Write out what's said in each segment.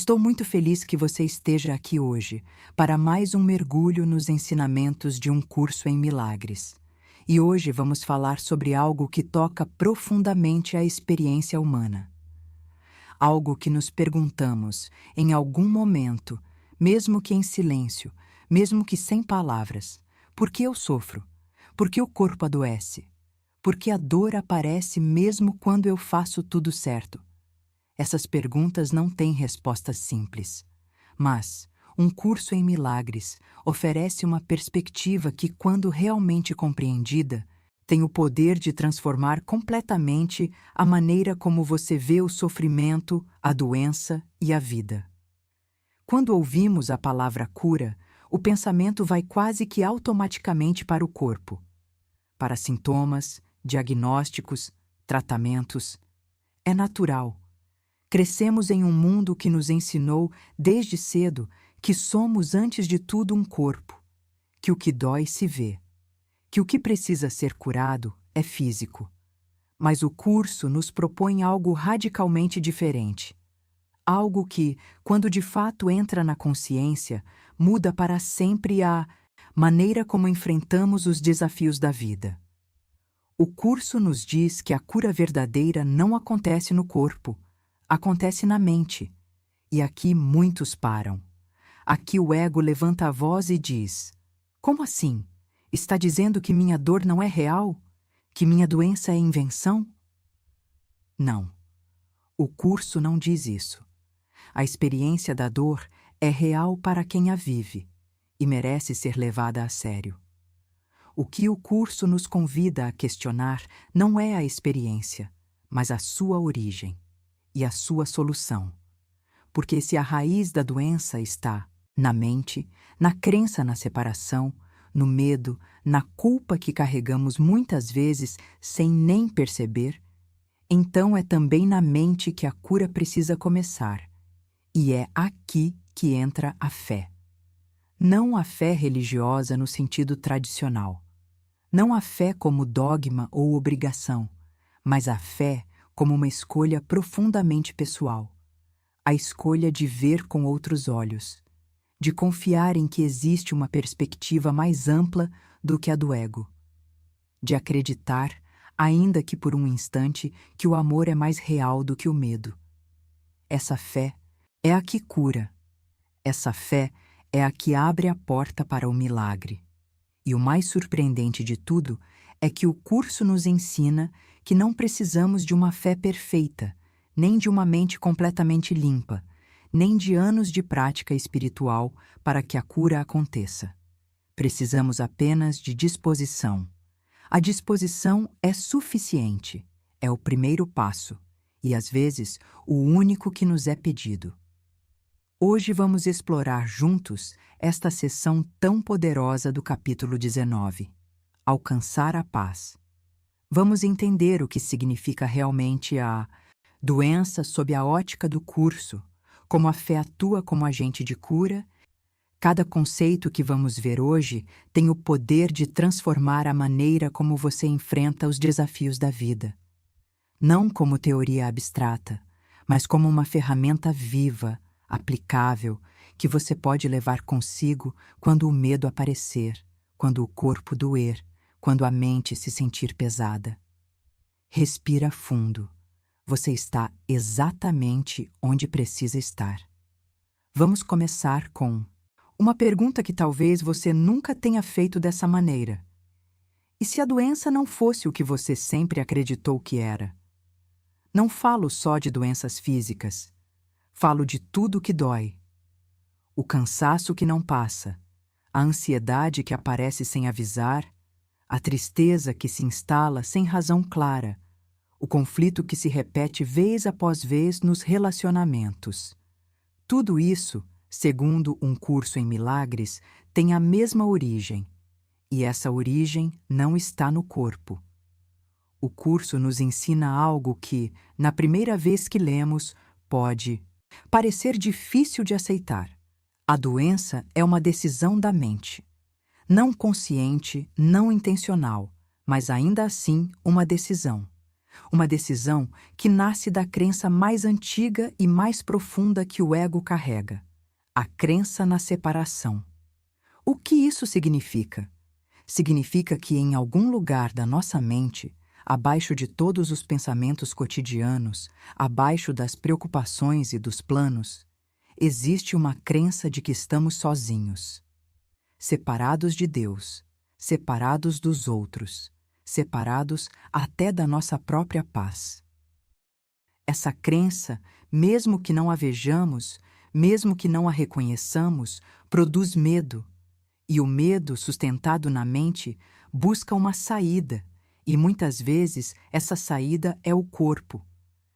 Estou muito feliz que você esteja aqui hoje para mais um mergulho nos ensinamentos de um curso em milagres. E hoje vamos falar sobre algo que toca profundamente a experiência humana. Algo que nos perguntamos em algum momento, mesmo que em silêncio, mesmo que sem palavras: por que eu sofro? Por que o corpo adoece? Por que a dor aparece mesmo quando eu faço tudo certo? Essas perguntas não têm respostas simples. Mas um curso em milagres oferece uma perspectiva que, quando realmente compreendida, tem o poder de transformar completamente a maneira como você vê o sofrimento, a doença e a vida. Quando ouvimos a palavra cura, o pensamento vai quase que automaticamente para o corpo, para sintomas, diagnósticos, tratamentos. É natural. Crescemos em um mundo que nos ensinou, desde cedo, que somos antes de tudo um corpo, que o que dói se vê, que o que precisa ser curado é físico. Mas o curso nos propõe algo radicalmente diferente. Algo que, quando de fato entra na consciência, muda para sempre a maneira como enfrentamos os desafios da vida. O curso nos diz que a cura verdadeira não acontece no corpo, acontece na mente. E aqui muitos param. Aqui o ego levanta a voz e diz: como assim? Está dizendo que minha dor não é real? Que minha doença é invenção? Não. O curso não diz isso. A experiência da dor é real para quem a vive e merece ser levada a sério. O que o curso nos convida a questionar não é a experiência, mas a sua origem e a sua solução. Porque se a raiz da doença está na mente, na crença na separação, no medo, na culpa que carregamos muitas vezes sem nem perceber, então é também na mente que a cura precisa começar. E é aqui que entra a fé. Não a fé religiosa no sentido tradicional. Não a fé como dogma ou obrigação, mas a fé como uma escolha profundamente pessoal. A escolha de ver com outros olhos, de confiar em que existe uma perspectiva mais ampla do que a do ego, de acreditar, ainda que por um instante, que o amor é mais real do que o medo. Essa fé é a que cura. Essa fé é a que abre a porta para o milagre. E o mais surpreendente de tudo é que o curso nos ensina que não precisamos de uma fé perfeita, nem de uma mente completamente limpa, nem de anos de prática espiritual para que a cura aconteça. Precisamos apenas de disposição. A disposição é suficiente, é o primeiro passo, e às vezes o único que nos é pedido. Hoje vamos explorar juntos esta seção tão poderosa do capítulo 19, Alcançar a Paz. Vamos entender o que significa realmente a doença sob a ótica do curso, como a fé atua como agente de cura. Cada conceito que vamos ver hoje tem o poder de transformar a maneira como você enfrenta os desafios da vida. Não como teoria abstrata, mas como uma ferramenta viva, aplicável, que você pode levar consigo quando o medo aparecer, quando o corpo doer, quando a mente se sentir pesada. Respira fundo. Você está exatamente onde precisa estar. Vamos começar com uma pergunta que talvez você nunca tenha feito dessa maneira. E se a doença não fosse o que você sempre acreditou que era? Não falo só de doenças físicas. Falo de tudo que dói. O cansaço que não passa, a ansiedade que aparece sem avisar, a tristeza que se instala sem razão clara, o conflito que se repete vez após vez nos relacionamentos. Tudo isso, segundo um curso em milagres, tem a mesma origem, e essa origem não está no corpo. O curso nos ensina algo que, na primeira vez que lemos, pode parecer difícil de aceitar. A doença é uma decisão da mente. Não consciente, não intencional, mas ainda assim uma decisão. Uma decisão que nasce da crença mais antiga e mais profunda que o ego carrega: a crença na separação. O que isso significa? Significa que em algum lugar da nossa mente, abaixo de todos os pensamentos cotidianos, abaixo das preocupações e dos planos, existe uma crença de que estamos sozinhos, separados de Deus, separados dos outros, separados até da nossa própria paz. Essa crença, mesmo que não a vejamos, mesmo que não a reconheçamos, produz medo. E o medo, sustentado na mente, busca uma saída, e muitas vezes essa saída é o corpo.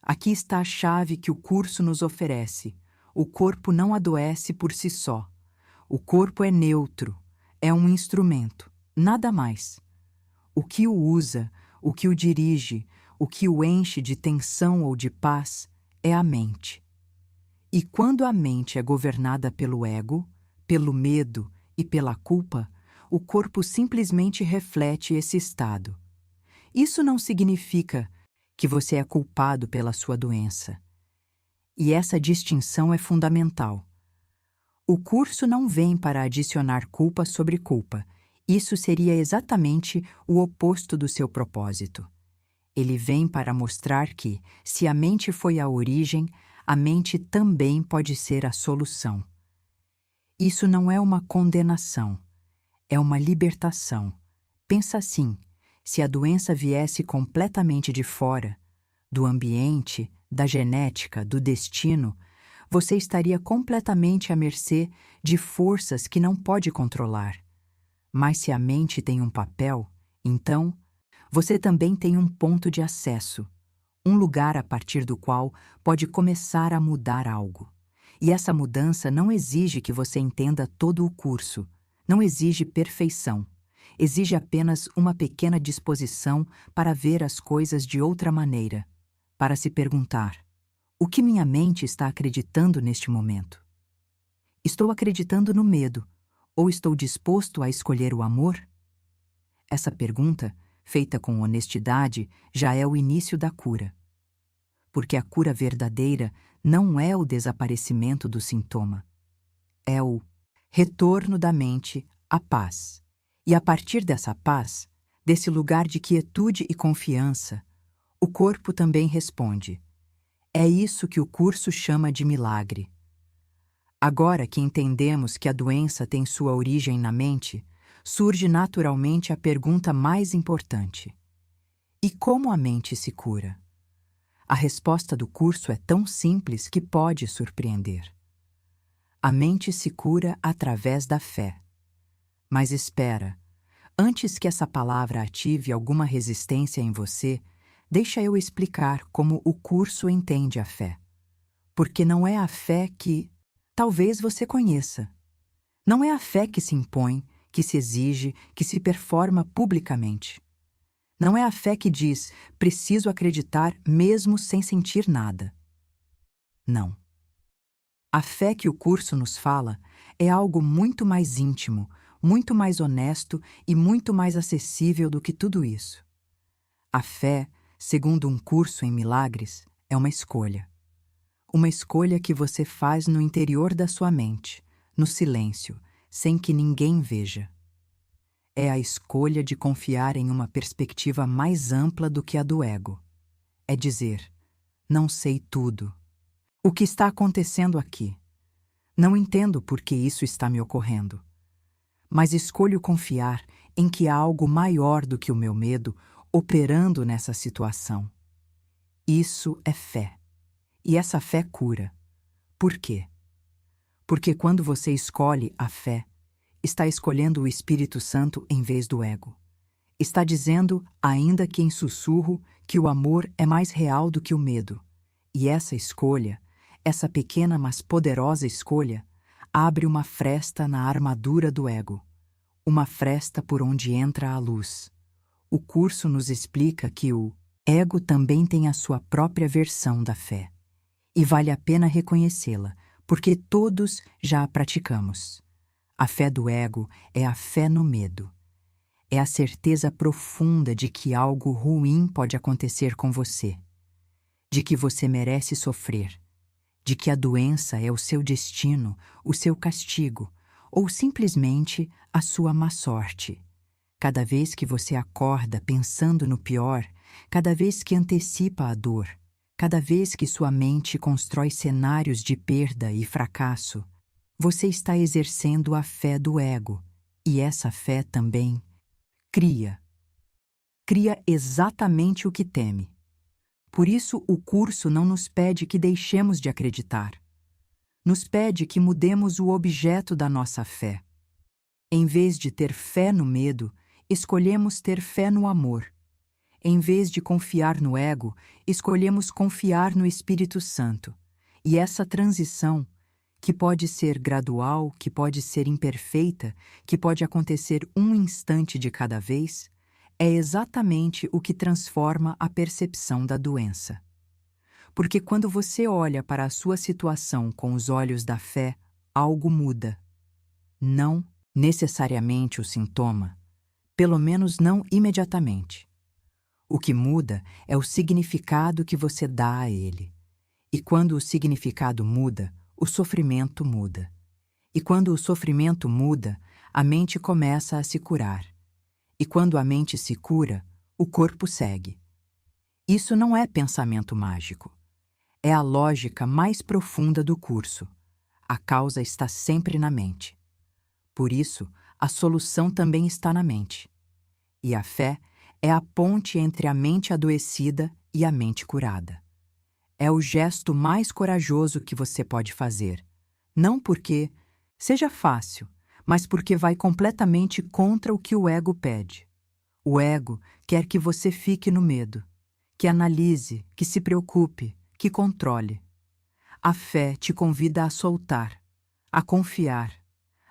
Aqui está a chave que o curso nos oferece. O corpo não adoece por si só. O corpo é neutro, é um instrumento, nada mais. O que o usa, o que o dirige, o que o enche de tensão ou de paz é a mente. E quando a mente é governada pelo ego, pelo medo e pela culpa, o corpo simplesmente reflete esse estado. Isso não significa que você é culpado pela sua doença. E essa distinção é fundamental. O curso não vem para adicionar culpa sobre culpa. Isso seria exatamente o oposto do seu propósito. Ele vem para mostrar que, se a mente foi a origem, a mente também pode ser a solução. Isso não é uma condenação, é uma libertação. Pensa assim: se a doença viesse completamente de fora, do ambiente, da genética, do destino, você estaria completamente à mercê de forças que não pode controlar. Mas se a mente tem um papel, então, você também tem um ponto de acesso, um lugar a partir do qual pode começar a mudar algo. E essa mudança não exige que você entenda todo o curso, não exige perfeição, exige apenas uma pequena disposição para ver as coisas de outra maneira, para se perguntar: o que minha mente está acreditando neste momento? Estou acreditando no medo, ou estou disposto a escolher o amor? Essa pergunta, feita com honestidade, já é o início da cura. Porque a cura verdadeira não é o desaparecimento do sintoma. É o retorno da mente à paz. E a partir dessa paz, desse lugar de quietude e confiança, o corpo também responde. É isso que o curso chama de milagre. Agora que entendemos que a doença tem sua origem na mente, surge naturalmente a pergunta mais importante: e como a mente se cura? A resposta do curso é tão simples que pode surpreender. A mente se cura através da fé. Mas espera, antes que essa palavra ative alguma resistência em você, deixa eu explicar como o curso entende a fé. Porque não é a fé que talvez você conheça. Não é a fé que se impõe, que se exige, que se performa publicamente. Não é a fé que diz: preciso acreditar mesmo sem sentir nada. Não. A fé que o curso nos fala é algo muito mais íntimo, muito mais honesto e muito mais acessível do que tudo isso. A fé, segundo um curso em milagres, é uma escolha. Uma escolha que você faz no interior da sua mente, no silêncio, sem que ninguém veja. É a escolha de confiar em uma perspectiva mais ampla do que a do ego. É dizer: não sei tudo. O que está acontecendo aqui? Não entendo por que isso está me ocorrendo. Mas escolho confiar em que há algo maior do que o meu medo operando nessa situação. Isso é fé. E essa fé cura. Por quê? Porque quando você escolhe a fé, está escolhendo o Espírito Santo em vez do ego. Está dizendo, ainda que em sussurro, que o amor é mais real do que o medo. E essa escolha, essa pequena mas poderosa escolha, abre uma fresta na armadura do ego. Uma fresta por onde entra a luz. O curso nos explica que o ego também tem a sua própria versão da fé. E vale a pena reconhecê-la, porque todos já a praticamos. A fé do ego é a fé no medo. É a certeza profunda de que algo ruim pode acontecer com você, de que você merece sofrer, de que a doença é o seu destino, o seu castigo, ou simplesmente a sua má sorte. Cada vez que você acorda pensando no pior, cada vez que antecipa a dor, cada vez que sua mente constrói cenários de perda e fracasso, você está exercendo a fé do ego, e essa fé também cria exatamente o que teme. Por isso, o curso não nos pede que deixemos de acreditar. Nos pede que mudemos o objeto da nossa fé. Em vez de ter fé no medo, escolhemos ter fé no amor. Em vez de confiar no ego, escolhemos confiar no Espírito Santo. E essa transição, que pode ser gradual, que pode ser imperfeita, que pode acontecer um instante de cada vez, é exatamente o que transforma a percepção da doença. Porque quando você olha para a sua situação com os olhos da fé, algo muda. Não necessariamente o sintoma, pelo menos não imediatamente. O que muda é o significado que você dá a ele. E quando o significado muda, o sofrimento muda. E quando o sofrimento muda, a mente começa a se curar. E quando a mente se cura, o corpo segue. Isso não é pensamento mágico. É a lógica mais profunda do curso. A causa está sempre na mente. Por isso, a solução também está na mente. E a fé é a ponte entre a mente adoecida e a mente curada. É o gesto mais corajoso que você pode fazer. Não porque seja fácil, mas porque vai completamente contra o que o ego pede. O ego quer que você fique no medo, que analise, que se preocupe, que controle. A fé te convida a soltar, a confiar,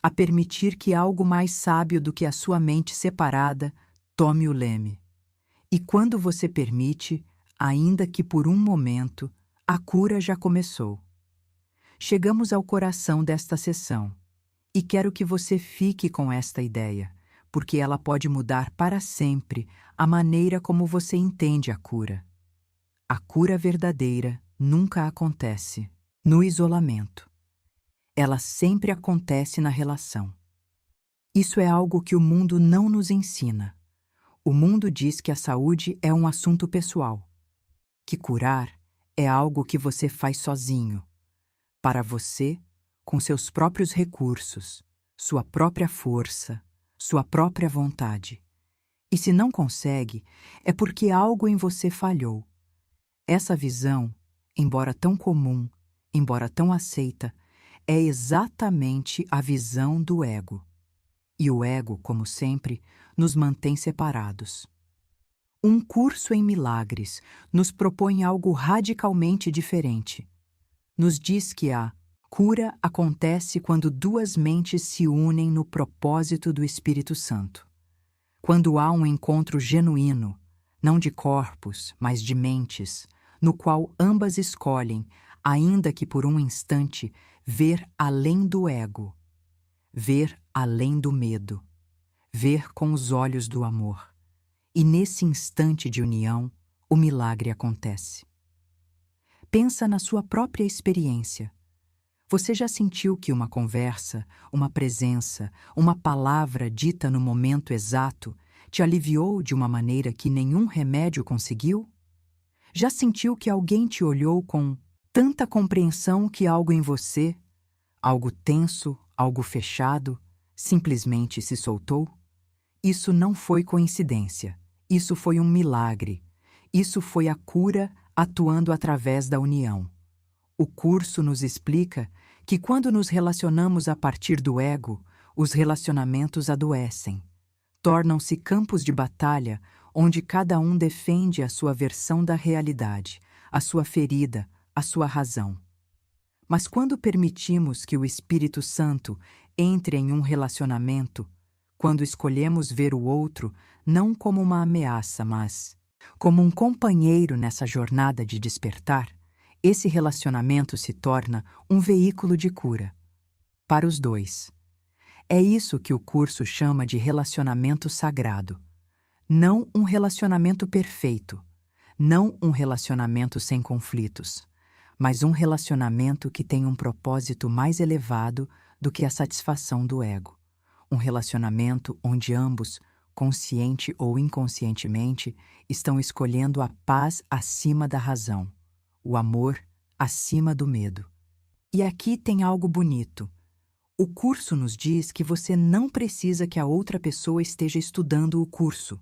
a permitir que algo mais sábio do que a sua mente separada tome o leme. E quando você permite, ainda que por um momento, a cura já começou. Chegamos ao coração desta sessão, e quero que você fique com esta ideia, porque ela pode mudar para sempre a maneira como você entende a cura. A cura verdadeira nunca acontece no isolamento. Ela sempre acontece na relação. Isso é algo que o mundo não nos ensina. O mundo diz que a saúde é um assunto pessoal, que curar é algo que você faz sozinho, para você, com seus próprios recursos, sua própria força, sua própria vontade. E se não consegue, é porque algo em você falhou. Essa visão, embora tão comum, embora tão aceita, é exatamente a visão do ego. E o ego, como sempre, nos mantém separados. Um curso em milagres nos propõe algo radicalmente diferente. Nos diz que a cura acontece quando duas mentes se unem no propósito do Espírito Santo. Quando há um encontro genuíno, não de corpos, mas de mentes, no qual ambas escolhem, ainda que por um instante, ver além do ego, ver além do medo, ver com os olhos do amor. E nesse instante de união, o milagre acontece. Pensa na sua própria experiência. Você já sentiu que uma conversa, uma presença, uma palavra dita no momento exato te aliviou de uma maneira que nenhum remédio conseguiu? Já sentiu que alguém te olhou com tanta compreensão que algo em você, algo tenso, algo fechado, simplesmente se soltou? Isso não foi coincidência. Isso foi um milagre. Isso foi a cura atuando através da união. O curso nos explica que quando nos relacionamos a partir do ego, os relacionamentos adoecem. Tornam-se campos de batalha onde cada um defende a sua versão da realidade, a sua ferida, a sua razão. Mas quando permitimos que o Espírito Santo entre em um relacionamento, quando escolhemos ver o outro não como uma ameaça, mas como um companheiro nessa jornada de despertar, esse relacionamento se torna um veículo de cura. Para os dois. É isso que o curso chama de relacionamento sagrado. Não um relacionamento perfeito, não um relacionamento sem conflitos, mas um relacionamento que tem um propósito mais elevado do que a satisfação do ego. Um relacionamento onde ambos, consciente ou inconscientemente, estão escolhendo a paz acima da razão, o amor acima do medo. E aqui tem algo bonito. O curso nos diz que você não precisa que a outra pessoa esteja estudando o curso.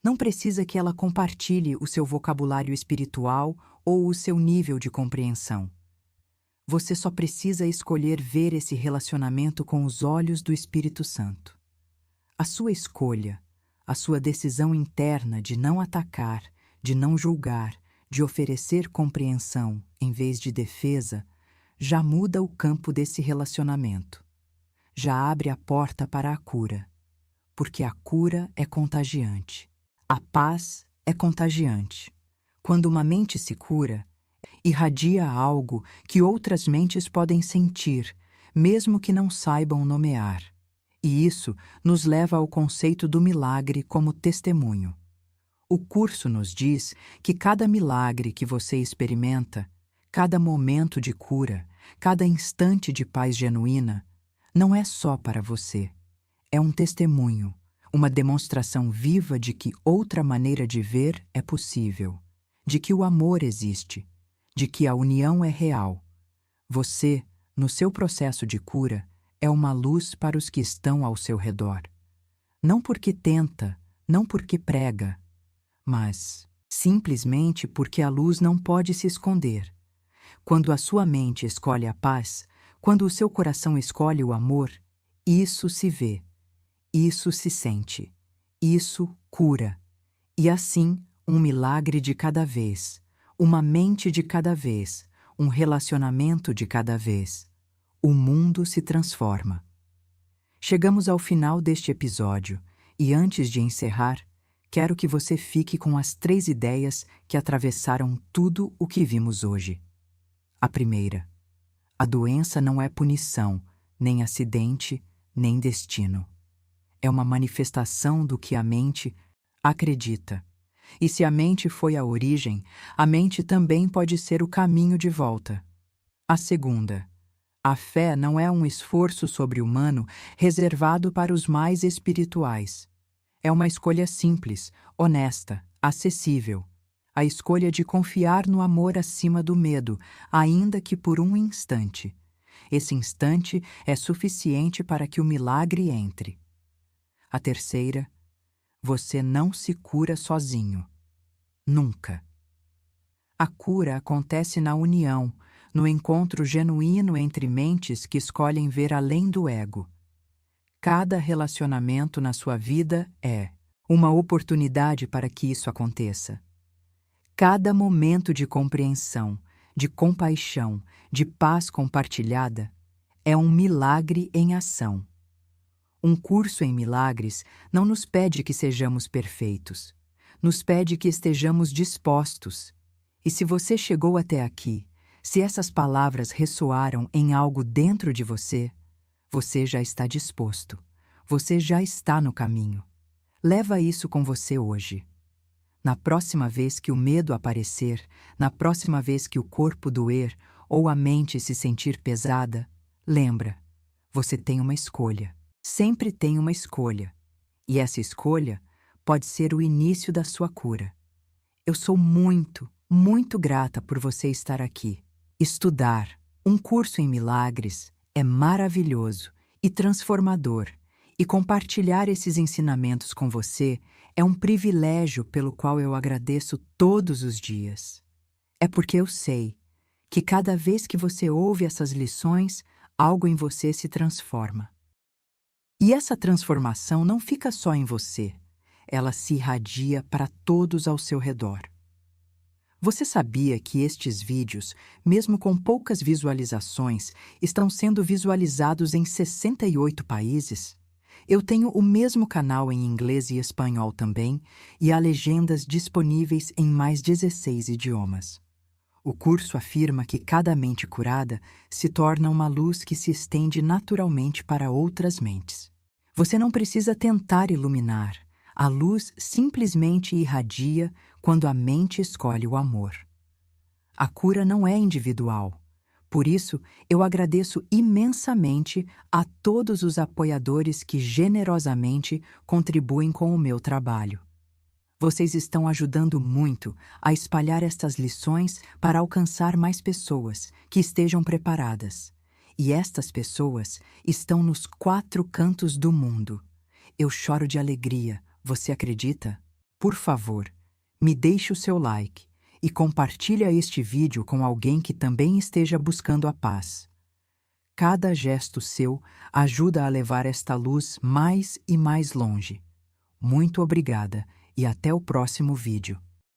Não precisa que ela compartilhe o seu vocabulário espiritual ou o seu nível de compreensão. Você só precisa escolher ver esse relacionamento com os olhos do Espírito Santo. A sua escolha, a sua decisão interna de não atacar, de não julgar, de oferecer compreensão em vez de defesa, já muda o campo desse relacionamento. Já abre a porta para a cura, porque a cura é contagiante. A paz é contagiante. Quando uma mente se cura, irradia algo que outras mentes podem sentir, mesmo que não saibam nomear. E isso nos leva ao conceito do milagre como testemunho. O curso nos diz que cada milagre que você experimenta, cada momento de cura, cada instante de paz genuína, não é só para você. É um testemunho, uma demonstração viva de que outra maneira de ver é possível, de que o amor existe, de que a união é real. Você, no seu processo de cura, é uma luz para os que estão ao seu redor. Não porque tenta, não porque prega, mas simplesmente porque a luz não pode se esconder. Quando a sua mente escolhe a paz, quando o seu coração escolhe o amor, isso se vê, isso se sente, isso cura. E assim, um milagre de cada vez, uma mente de cada vez, um relacionamento de cada vez. O mundo se transforma. Chegamos ao final deste episódio e, antes de encerrar, quero que você fique com as 3 ideias que atravessaram tudo o que vimos hoje. A primeira: a doença não é punição, nem acidente, nem destino. É uma manifestação do que a mente acredita. E se a mente foi a origem, a mente também pode ser o caminho de volta. A segunda: a fé não é um esforço sobre-humano reservado para os mais espirituais. É uma escolha simples, honesta, acessível. A escolha de confiar no amor acima do medo, ainda que por um instante. Esse instante é suficiente para que o milagre entre. A terceira: você não se cura sozinho. Nunca. A cura acontece na união, no encontro genuíno entre mentes que escolhem ver além do ego. Cada relacionamento na sua vida é uma oportunidade para que isso aconteça. Cada momento de compreensão, de compaixão, de paz compartilhada é um milagre em ação. Um curso em milagres não nos pede que sejamos perfeitos, nos pede que estejamos dispostos. E se você chegou até aqui, se essas palavras ressoaram em algo dentro de você, você já está disposto, você já está no caminho. Leva isso com você hoje. Na próxima vez que o medo aparecer, na próxima vez que o corpo doer ou a mente se sentir pesada, lembra, você tem uma escolha. Sempre tem uma escolha. E essa escolha pode ser o início da sua cura. Eu sou muito, muito grata por você estar aqui. Estudar um curso em milagres é maravilhoso e transformador, e compartilhar esses ensinamentos com você é um privilégio pelo qual eu agradeço todos os dias. É porque eu sei que cada vez que você ouve essas lições, algo em você se transforma. E essa transformação não fica só em você, ela se irradia para todos ao seu redor. Você sabia que estes vídeos, mesmo com poucas visualizações, estão sendo visualizados em 68 países? Eu tenho o mesmo canal em inglês e espanhol também, e há legendas disponíveis em mais 16 idiomas. O curso afirma que cada mente curada se torna uma luz que se estende naturalmente para outras mentes. Você não precisa tentar iluminar. A luz simplesmente irradia quando a mente escolhe o amor. A cura não é individual. Por isso, eu agradeço imensamente a todos os apoiadores que generosamente contribuem com o meu trabalho. Vocês estão ajudando muito a espalhar estas lições para alcançar mais pessoas que estejam preparadas. E estas pessoas estão nos 4 cantos do mundo. Eu choro de alegria, você acredita? Por favor, me deixe o seu like e compartilhe este vídeo com alguém que também esteja buscando a paz. Cada gesto seu ajuda a levar esta luz mais e mais longe. Muito obrigada e até o próximo vídeo.